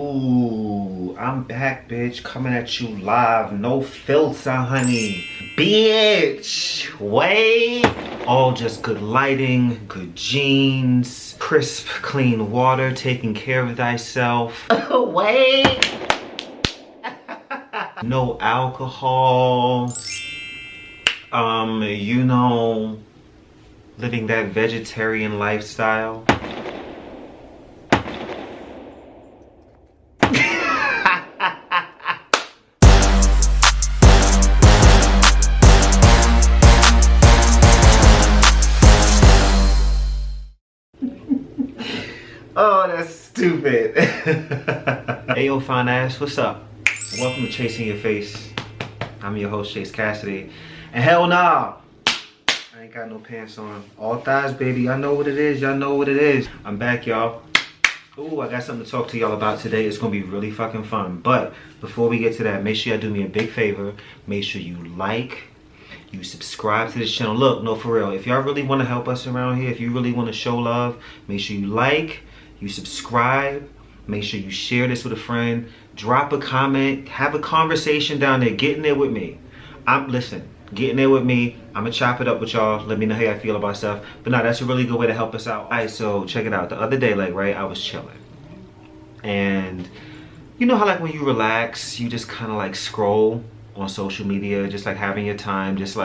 Ooh, I'm back, bitch. Coming at you live. No filter, honey. Bitch. Wait. All just good lighting, good jeans, crisp, clean water, taking care of thyself. Wait. No alcohol. You know, living that vegetarian lifestyle. Oh, that's stupid. Hey, yo, fine ass, what's up? Welcome to Chasing Your Face. I'm your host, ChaseKassidy. And hell nah, I ain't got no pants on. All thighs, baby. I know what it is. Y'all know what it is. I'm back, y'all. Ooh, I got something to talk to y'all about today. It's gonna be really fucking fun. But before we get to that, make sure y'all do me a big favor. Make sure you like, you subscribe to this channel. Look, no, for real. If y'all really want to help us around here, if you really want to show love, make sure you like, you subscribe, make sure you share this with a friend, drop a comment, have a conversation down there, get in there with me. Listen, get in there with me. I'm gonna chop it up with y'all. Let me know how y'all feel about stuff. But no, that's a really good way to help us out. All right, so check it out. The other day, I was chilling. And you know how when you relax, you just kind of scroll on social media, just having your time, just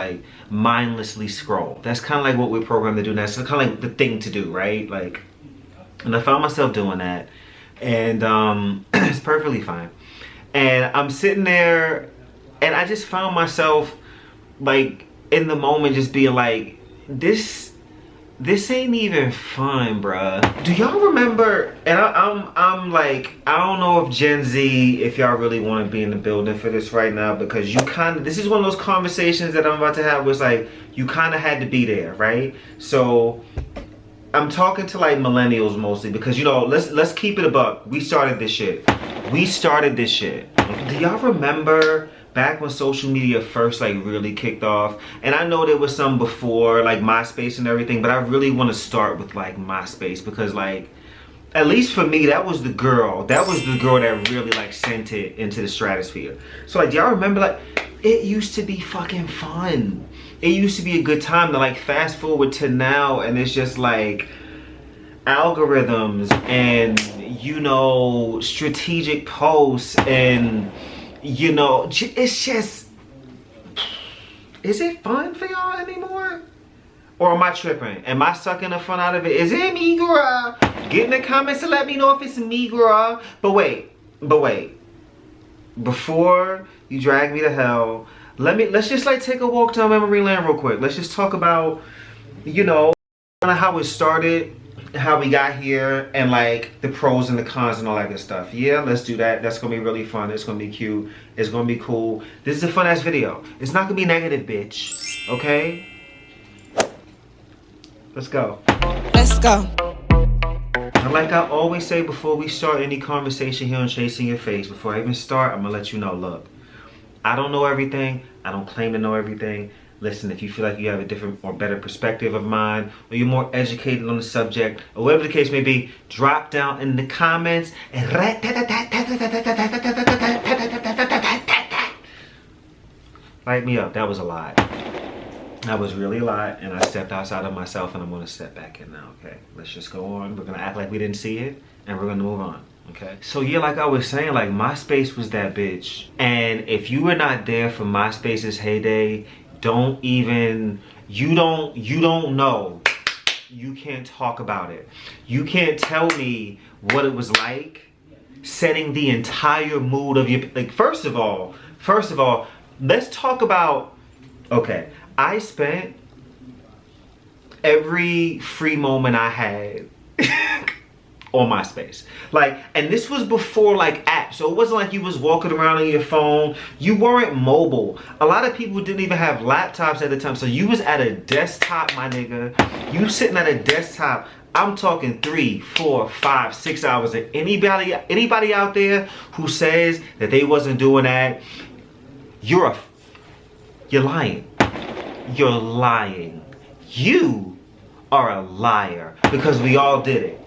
mindlessly scroll. That's kind of what we're programmed to do now. It's kind of the thing to do, right? And I found myself doing that, and it's perfectly fine. And I'm sitting there, and I just found myself in the moment just being this ain't even fun, bruh. Do y'all remember? And I'm I don't know if Gen Z, if y'all really want to be in the building for this right now, because this is one of those conversations that I'm about to have where you kind of had to be there, right? So I'm talking to millennials mostly, because let's keep it a buck. We started this shit. Do y'all remember back when social media first really kicked off? And I know there was some before, MySpace and everything, but I really want to start with MySpace, because at least for me, that was the girl that really sent it into the stratosphere. So do y'all remember it used to be fucking fun. It used to be a good time. To fast forward to now, and it's just algorithms and strategic posts, and it's just, is it fun for y'all anymore? Or am I tripping? Am I sucking the fun out of it? Is it me, girl? Get in the comments to let me know if it's me, girl. But wait. Before you drag me to hell, let's just take a walk down memory lane real quick. Let's just talk about, how it started, how we got here, and the pros and the cons and all that good stuff. Yeah, let's do that. That's gonna be really fun. It's gonna be cute. It's gonna be cool. This is a fun ass video. It's not gonna be negative, bitch. Okay? Let's go. Let's go. And like I always say before we start any conversation here on Chasing Your Face, before I even start, I'm gonna let you know, look, I don't know everything. I don't claim to know everything. Listen, if you feel like you have a different or better perspective of mine, or you're more educated on the subject, or whatever the case may be, drop down in the comments and light me up. That was a lot. That was really a lot, and I stepped outside of myself, and I'm gonna step back in now, okay? Let's just go on. We're gonna act like we didn't see it, and we're gonna move on. Okay, so yeah, like I was saying, MySpace was that bitch. And if you were not there for MySpace's heyday, you don't know. You can't talk about it. You can't tell me what it was like setting the entire mood of your, first of all, let's talk about, okay, I spent every free moment I had on MySpace. And this was before apps, so it wasn't you was walking around on your phone. You weren't mobile. A lot of people didn't even have laptops at the time, so you was at a desktop, my nigga. You sitting at a desktop. I'm talking 3, 4, 5, 6 hours. And anybody out there who says that they wasn't doing that, you're lying. You're lying. You are a liar, because we all did it.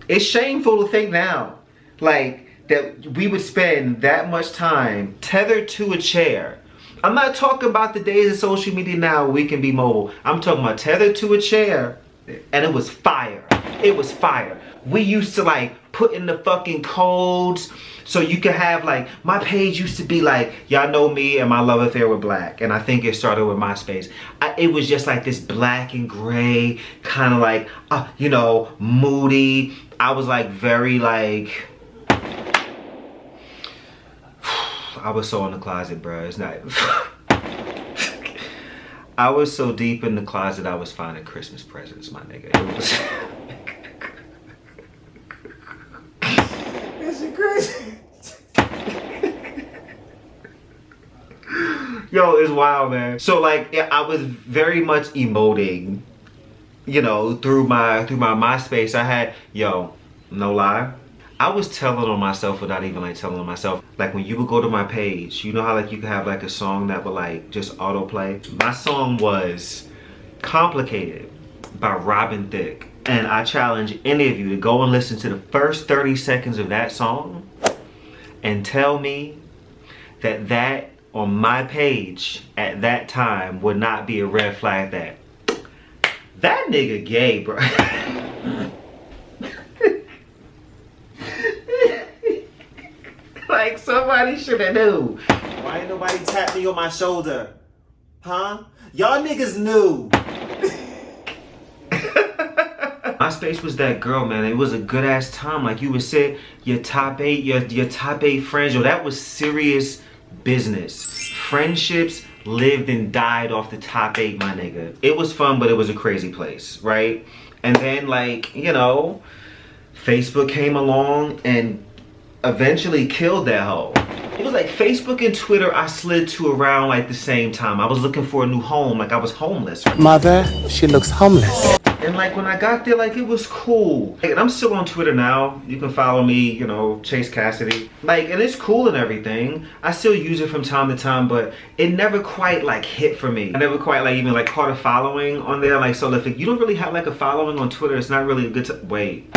It's shameful to think now that we would spend that much time tethered to a chair. I'm not talking about the days of social media now where we can be mobile. I'm talking about tethered to a chair, and it was fire. It was fire. We used to like put in the fucking codes so you could have like, my page used to be like, y'all know me and my love affair with black. And I think it started with MySpace. It was just like this black and gray, kind of like, you know, moody. I was like very like, I was so in the closet, bro. It's not. I was so deep in the closet, I was finding Christmas presents, my nigga. It was. This is crazy. Yo, it's wild, man. So like, yeah, I was very much emoting, you know, through my MySpace. I had, yo, no lie, I was telling on myself without even like telling on myself. Like when you would go to my page, you know how like you could have like a song that would like just autoplay? My song was Complicated by Robin Thicke. And I challenge any of you to go and listen to the first 30 seconds of that song and tell me that that on my page at that time would not be a red flag that nigga gay, bro. Like somebody should have knew. Why ain't nobody tap me on my shoulder? Huh? Y'all niggas knew. MySpace was that girl, man. It was a good ass time. Like you would sit your top 8, your top 8 friends. Yo, that was serious business. Friendships lived and died off the top 8, my nigga. It was fun, but it was a crazy place, right? And then like, you know, Facebook came along and eventually killed that hoe. It was like Facebook and Twitter I slid to around like the same time. I was looking for a new home, like I was homeless. Right? Mother, she looks homeless. And like when I got there, like it was cool. And I'm still on Twitter now. You can follow me, you know, ChaseKassidy. Like, and it's cool and everything. I still use it from time to time, but it never quite like hit for me. I never quite like even like caught a following on there. Like, so if you don't really have like a following on Twitter, it's not really a good time. Wait.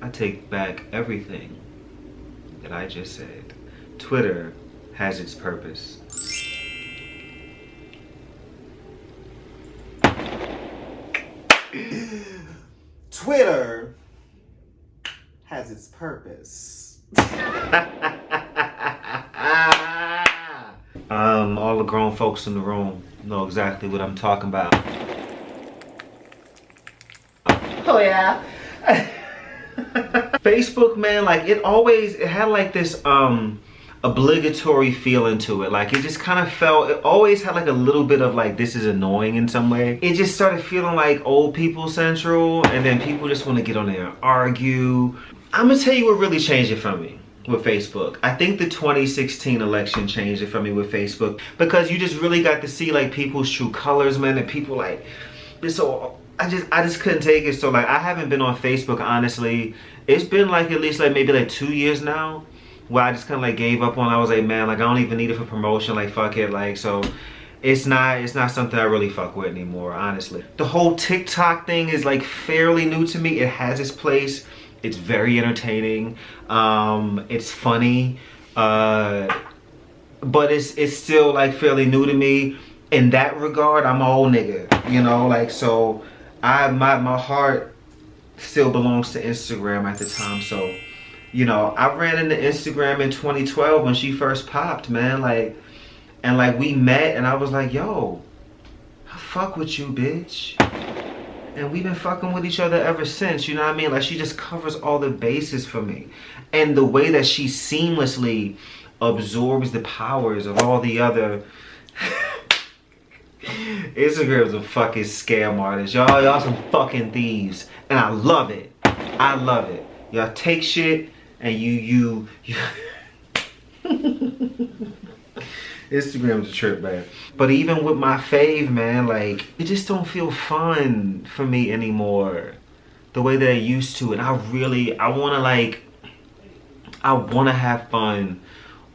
I take back everything that I just said. Twitter has its purpose. Twitter has its purpose. All the grown folks in the room know exactly what I'm talking about. Oh yeah. Facebook, man, like it had like this obligatory feeling to it. Like it just kind of felt, it always had like a little bit of like, this is annoying in some way. It just started feeling like old people central, and then people just want to get on there and argue. I'm gonna tell you what really changed it for me with Facebook. I think the 2016 election changed it for me with Facebook, because you just really got to see like people's true colors, man, and people like, so I just couldn't take it. So like I haven't been on Facebook, honestly. It's been like at least like maybe like 2 years now, where I just kind of like gave up on. I was like, man, like I don't even need it for promotion, like fuck it. Like, so it's not something I really fuck with anymore, honestly. The whole TikTok thing is like fairly new to me. It has its place. It's very entertaining. It's funny, but it's still like fairly new to me. In that regard, I'm an old nigga, you know, like, so my heart still belongs to Instagram at the time. So, you know, I ran into Instagram in 2012 when she first popped, man, like, and like we met and I was like, yo, I fuck with you, bitch. And we've been fucking with each other ever since, you know what I mean? Like, she just covers all the bases for me. And the way that she seamlessly absorbs the powers of all the other... Instagram's a fucking scam artist. Y'all some fucking thieves. And I love it. I love it. Y'all take shit and you Instagram's a trip, man. But even with my fave, man, like, it just don't feel fun for me anymore the way that I used to. And I wanna have fun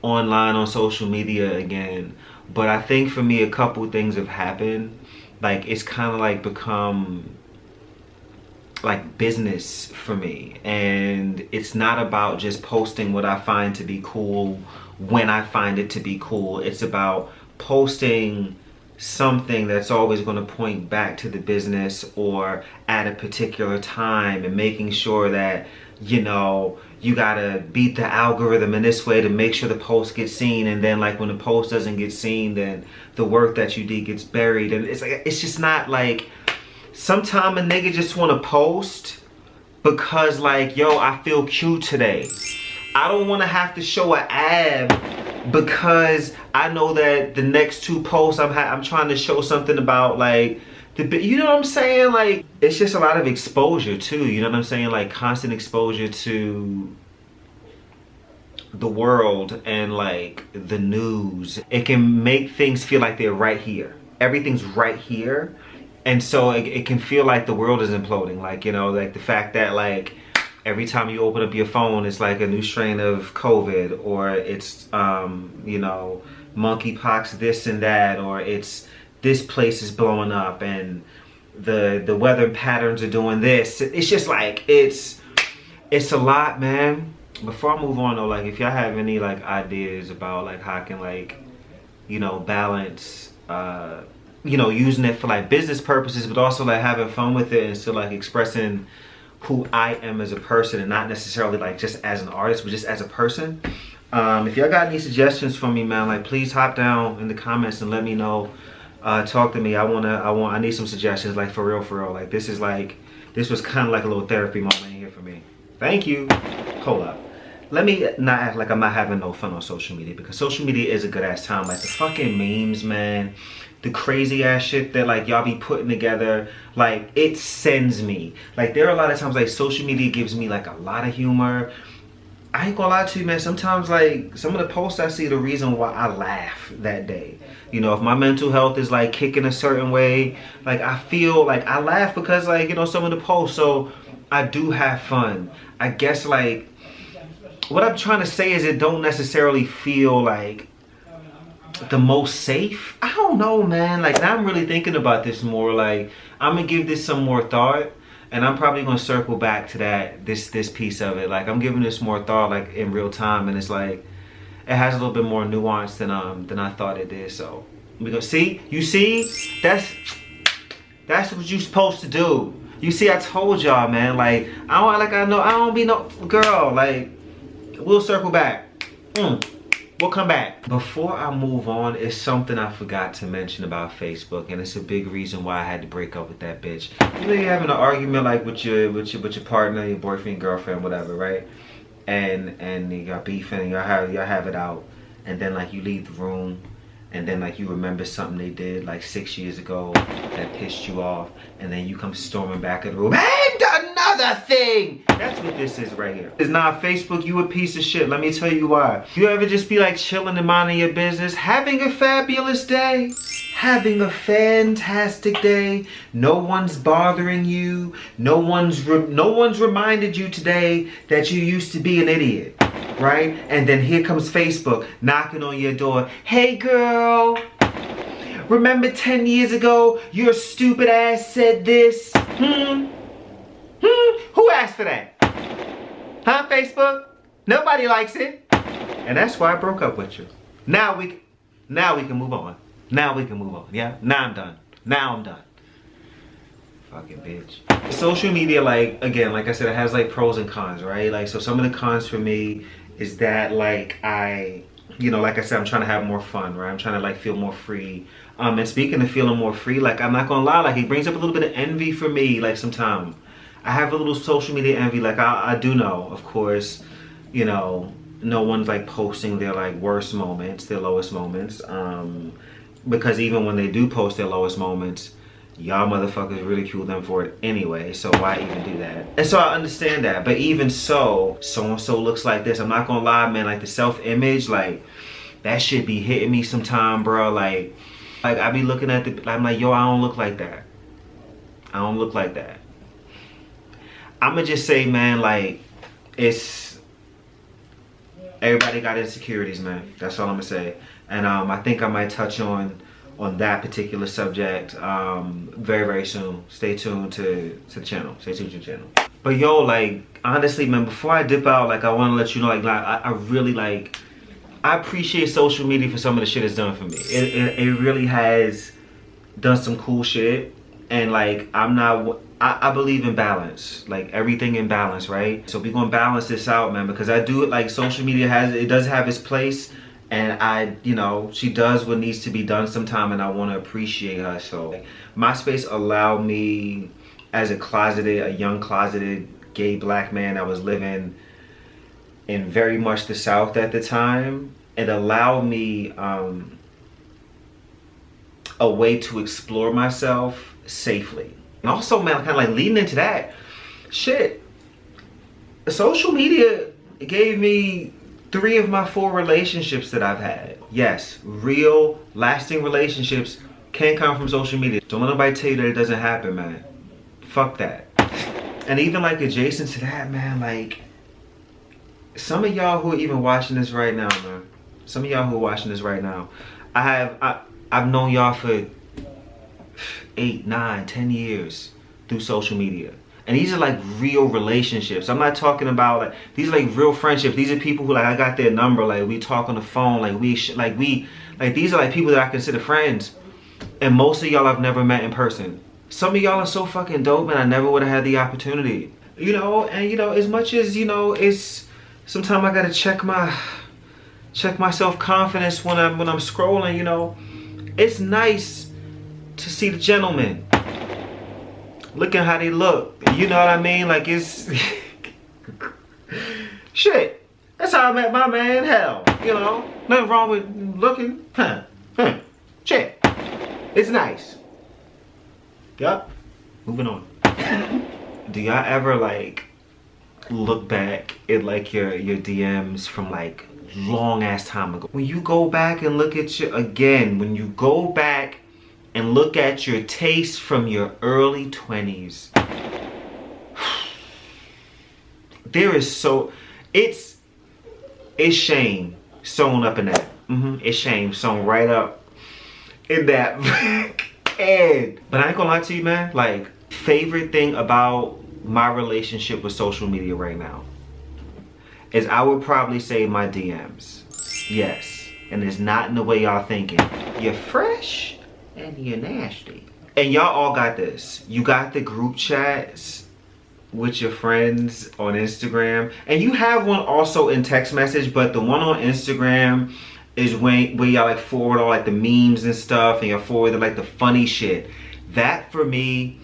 online on social media again. But I think for me, a couple things have happened. Like, it's kind of like become like business for me, and it's not about just posting what I find to be cool when I find it to be cool. It's about posting something that's always going to point back to the business or at a particular time, and making sure that, you know, you gotta beat the algorithm in this way to make sure the post gets seen, and then like when the post doesn't get seen, then the work that you did gets buried. And it's like, it's just not like, sometimes a nigga just want to post because like, yo, I feel cute today. I don't want to have to show an ab because I know that the next 2 posts I'm trying to show something about, like, you know what I'm saying? Like, it's just a lot of exposure too, you know what I'm saying? Like, constant exposure to the world and like the news. It can make things feel like they're right here. Everything's right here. And so it can feel like the world is imploding. Like, you know, like the fact that like every time you open up your phone, it's like a new strain of COVID, or it's, you know, monkeypox, this and that, or it's this place is blowing up and the weather patterns are doing this. It's just like, it's a lot, man. Before I move on though, like if y'all have any like ideas about like how I can like, you know, balance, you know, using it for like business purposes, but also like having fun with it and still like expressing who I am as a person, and not necessarily like just as an artist, but just as a person. If y'all got any suggestions for me, man, like please hop down in the comments and let me know. Talk to me. I need some suggestions, like for real. Like this was kind of like a little therapy moment here for me. Thank you. Hold up. Let me not act like I'm not having no fun on social media, because social media is a good ass time. Like the fucking memes, man, the crazy ass shit that like y'all be putting together, like it sends me. Like there are a lot of times like social media gives me like a lot of humor. I ain't gonna lie to you, man, sometimes like some of the posts I see, the reason why I laugh that day. You know, if my mental health is like kicking a certain way, like I feel like I laugh because like, you know, some of the posts, so I do have fun. I guess like what I'm trying to say is it don't necessarily feel like the most safe. I don't know, man. Like now I'm really thinking about this more. Like I'm gonna give this some more thought, and I'm probably gonna circle back to that this piece of it. Like I'm giving this more thought like in real time, and it's like it has a little bit more nuance than I thought it did. So we go see, you see, that's what you're supposed to do. You see, I told y'all, man. Like I don't be no girl. Like we'll circle back. We'll come back. Before I move on, it's something I forgot to mention about Facebook, and it's a big reason why I had to break up with that bitch. You know, you're having an argument like with your partner, your boyfriend, girlfriend, whatever, right? And y'all beefing, and y'all have it out, and then like you leave the room, and then like you remember something they did like 6 years ago that pissed you off, and then you come storming back in the room, and another thing. That's what this is right here. It's not Facebook, you a piece of shit. Let me tell you why. You ever just be like chilling and minding your business, having a fabulous day, having a fantastic day, no one's bothering you, no one's reminded you today that you used to be an idiot, right? And then here comes Facebook knocking on your door. Hey girl, remember 10 years ago your stupid ass said this? Who asked for that? Huh, Facebook? Nobody likes it. And that's why I broke up with you. Now we can move on. Now we can move on. Yeah? Now I'm done. Now I'm done. Fucking bitch. Social media, like, again, like I said, it has like pros and cons, right? Like, so some of the cons for me is that like you know, like I said, I'm trying to have more fun, right? I'm trying to like feel more free. And speaking of feeling more free, like I'm not gonna lie, like it brings up a little bit of envy for me, like sometimes. I have a little social media envy. Like I do know, of course, you know, no one's like posting their like worst moments, their lowest moments. Because even when they do post their lowest moments, y'all motherfuckers ridicule them for it anyway, so why even do that? And so I understand that, but even so and so looks like this. I'm not gonna lie, man, like the self-image, like that shit be hitting me sometime, bro. Like I be looking at I'm like, yo, I don't look like that. I don't look like that. I'ma just say, man, like everybody got insecurities, man. That's all I'm gonna say. And I think I might touch on on that particular subject very, very soon. Stay tuned to the channel. Stay tuned to the channel. But yo, like, honestly, man, before I dip out, like, I want to let you know, like, I really, like, I appreciate social media for some of the shit it's done for me. It really has done some cool shit. And, like, I believe in balance, like everything in balance, right? So we're gonna balance this out, man, because I do it, like, social media does have its place, and you know, she does what needs to be done sometime, and I want to appreciate her. So my space allowed me, as a young closeted gay black man that was living in very much the South at the time, it allowed me a way to explore myself safely. And also, man, kind of like leading into that, shit, social media gave me 3 of my 4 relationships that I've had. Yes, real, lasting relationships can come from social media. Don't let nobody tell you that it doesn't happen, man. Fuck that. And even, like, adjacent to that, man, like, some of y'all who are even watching this right now, man, some of y'all who are watching this right now, I've known y'all for 8, 9, 10 years through social media. And these are, like, real relationships. I'm not talking about, like, these are, like, real friendships. These are people who, like, I got their number, like, we talk on the phone, like, these are, like, people that I consider friends. And most of y'all I've never met in person. Some of y'all are so fucking dope, man, I never would have had the opportunity. You know, and, you know, as much as, you know, it's, sometimes I gotta check my self-confidence when I'm scrolling, you know. It's nice to see the gentlemen. Look at how they look. You know what I mean? Like, it's shit. That's how I met my man. Hell, you know, nothing wrong with looking. Shit. It's nice. Yup. Moving on. Do y'all ever, like, look back at, like, your DMs from, like, long ass time ago? When you go back and look at when you go back and look at your taste from your early 20s, there is it's shame sewn up in that. It's shame sewn right up in that. And but I ain't gonna lie to you, man, like, favorite thing about my relationship with social media right now is I would probably say my DMs. Yes, and it's not in the way y'all thinking. You're fresh and you're nasty. And y'all all got this. You got the group chats with your friends on Instagram, and you have one also in text message, but the one on Instagram is where y'all, like, forward all, like, the memes and stuff, and you're forward, like, the funny shit. That for me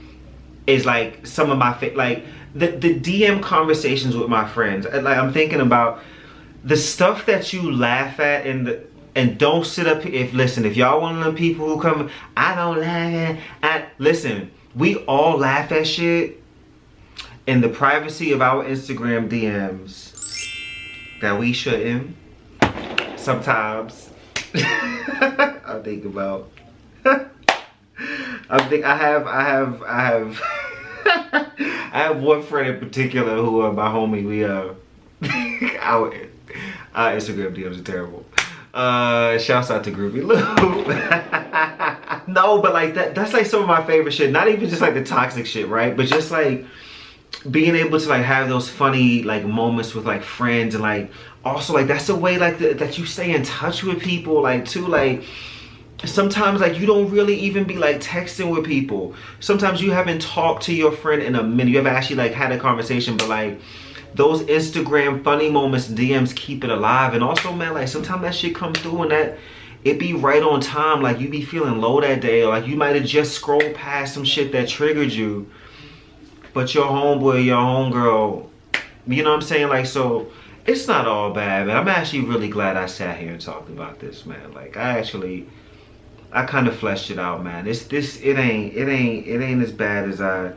is, like, some of my like the DM conversations with my friends. Like, I'm thinking about the stuff that you laugh at and don't sit up. If y'all one of them people who come, I don't laugh at. Listen, we all laugh at shit in the privacy of our Instagram DMs that we shouldn't. Sometimes I think about. I have one friend in particular who my homie. We our Instagram DMs are terrible. Shouts out to Groovy Lou. No, but, like, that's, like, some of my favorite shit. Not even just, like, the toxic shit, right? But just, like, being able to, like, have those funny, like, moments with, like, friends, and, like, also, like, that's the way, like, that you stay in touch with people, like, too, like, sometimes, like, you don't really even be, like, texting with people. Sometimes you haven't talked to your friend in a minute. You haven't actually, like, had a conversation, but, like, those Instagram funny moments, DMs keep it alive. And also, man, like, sometimes that shit comes through and that it be right on time. Like, you be feeling low that day, or, like, you might have just scrolled past some shit that triggered you, but your homeboy, your homegirl, you know what I'm saying? Like, so it's not all bad, man. I'm actually really glad I sat here and talked about this, man. Like, I kind of fleshed it out, man. It ain't as bad as I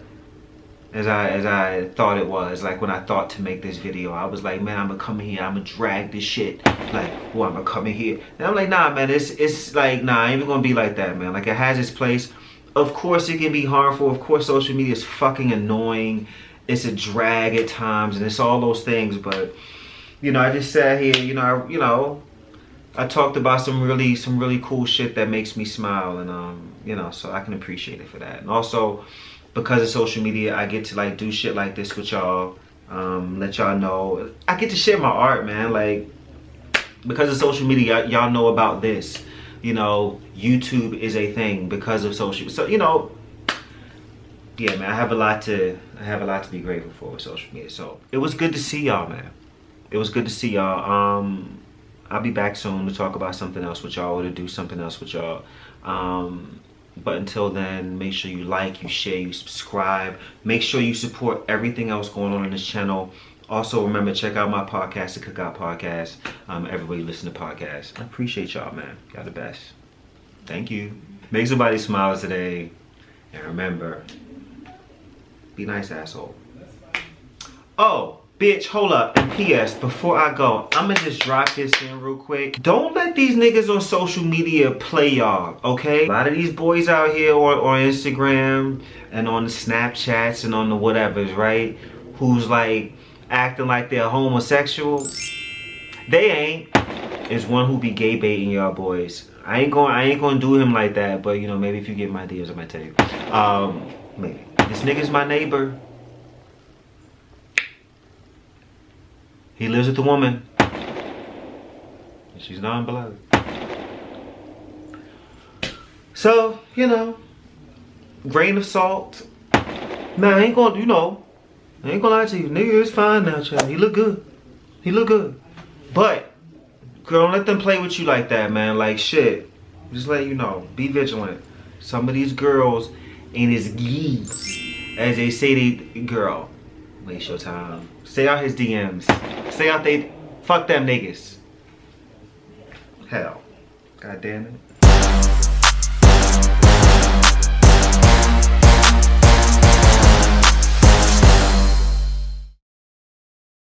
thought it was. Like, when I thought to make this video, I was like, man, I'm gonna come in here, I'm gonna drag this shit. Like, oh, I'm gonna come in here. And I'm like, nah, man, it's like, nah, I ain't even gonna be like that, man. Like, it has its place. Of course it can be harmful. Of course social media is fucking annoying. It's a drag at times, and it's all those things. But, you know, I just sat here, I talked about some really cool shit that makes me smile, and you know, so I can appreciate it for that. And also, because of social media, I get to like do shit like this with y'all, let y'all know. I get to share my art, man. Like, because of social media, y'all know about this. You know, YouTube is a thing because of social. So you know, yeah, man. I have a lot to be grateful for with social media. So it was good to see y'all, man. It was good to see y'all. I'll be back soon to talk about something else with y'all, or to do something else with y'all. But until then, make sure you like, you share, you subscribe. Make sure you support everything else going on in this channel. Also, remember, check out my podcast, the Cookout Podcast. Everybody listen to podcasts. I appreciate y'all, man. Y'all the best. Thank you. Make somebody smile today. And remember, be nice, asshole. Oh, bitch, hold up. And P.S., before I go, I'ma just drop this in real quick. Don't let these niggas on social media play y'all, okay? A lot of these boys out here on Instagram and on the Snapchats and on the whatevers, right? Who's like acting like they're homosexual. They ain't. It's one who be gay baiting y'all boys. I ain't gonna do him like that, but you know, maybe if you get my ideas, I might tell you. Maybe. This nigga's my neighbor. He lives with a woman. And she's non-blood. So, you know, grain of salt. Man, I ain't gonna, you know, I ain't gonna lie to you. Nigga is fine now, child. He look good. He look good. But, girl, don't let them play with you like that, man. Like, shit. Just let you know. Be vigilant. Some of these girls ain't as gay as they say they, girl. Waste your time. Stay out his DMs. Stay out they, fuck them niggas. Hell. God damn it.